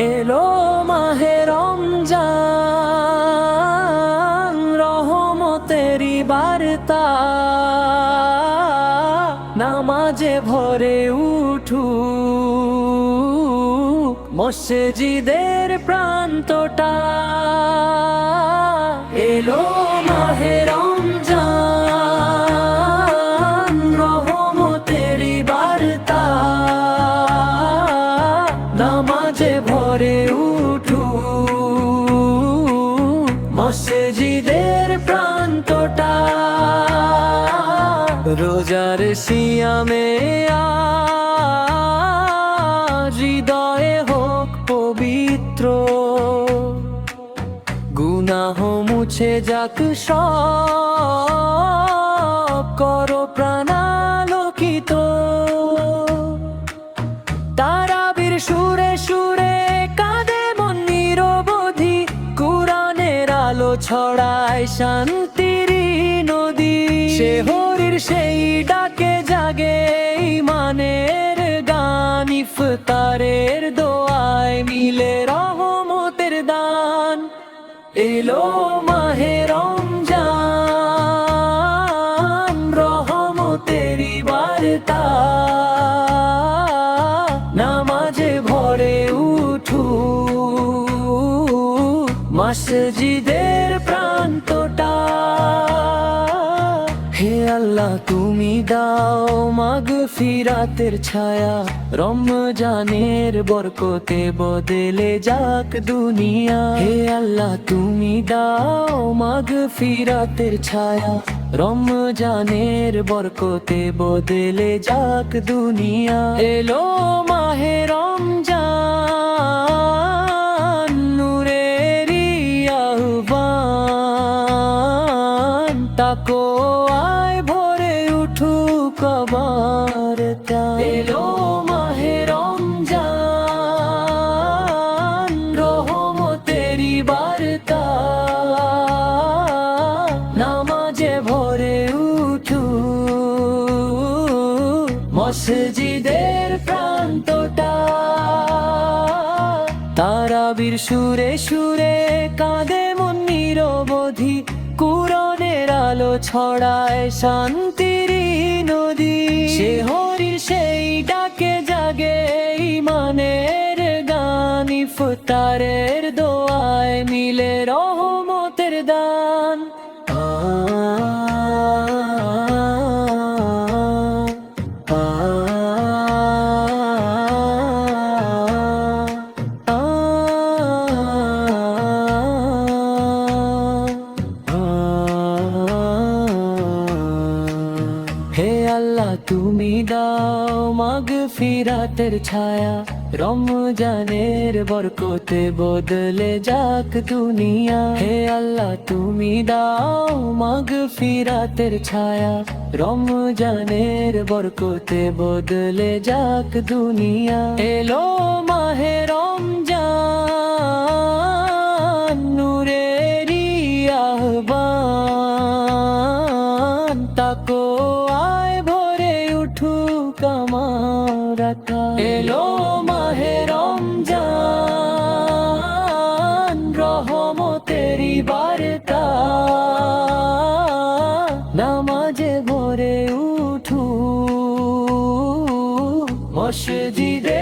এলো মাহে রমজান, রহমতেরি বার্তা, নামাজে ভরে উঠুক মসজিদের প্রান্তটা। এলো মাহে রমজান, রহমতেরি বার্তা, নামাজে ভরে উঠুক মসজিদের প্রান্তটা। রোজার সিয়ামে হৃদয়ে হোক পবিত্র, গুনাহ মুছে যাক সব, করো প্রাণালোকিত। তারাবির সুরে সুরে কাঁদে মন নিরবধি, কুরআনের আলো ছড়ায় শান্তির নদী। সে হরির সেই ডাকে জাগে ঈমানের গান, ইফতারের দোয়ায় মিলে রহমতের দান। এলো মাহে রমজান, রহমতেরি বার্তা, নামাজে ভরে উঠুক মসজিদের প্রান্তটা। হে আল্লাহ তুমি দাও মাগফিরাতের ছায়া, রমজানের বরকতে বদলে যাক দুনিয়া। হে আল্লাহ তুমি দাও মাগফিরাতের ছায়া, রমজানের বরকতে বদলে যাক দুনিয়া। এলো মাহে রমজান, নূরেরি আহ্বান, তাকো আয় ভরে উঠুক আবার। এলো মাহে রমজান, রহমতেরি বার্তা, নামাজে ভরে উঠুক মসজিদের প্রান্তটা। তারাবির সুরে সুরে কাঁদে মন নিরবধি, কুরআনের আলো ছড়ায় শান্তির নদী। সে হরির সেই ডাকে জাগে ঈমানের গান, ইফতারের দোয়ায় মিলে রহমতের দান। হে আল্লাহ তুমি দাও মাগফিরাতের ছায়া, রমজানের বরকতে বদলে যাক দুনিয়া। হে আল্লাহ তুমি দাও মাগফিরাতের ছায়া, রমজানের বরকতে বদলে যাক দুনিয়া। এলো মাহে রমজান, নূরেরি আহ্বান, তাকো আয় ভরে উঠুক আমার আকা। এলো মাহে রমজান, রহমতেরি বার্তা, নামাজে ভরে উঠুক মসজিদে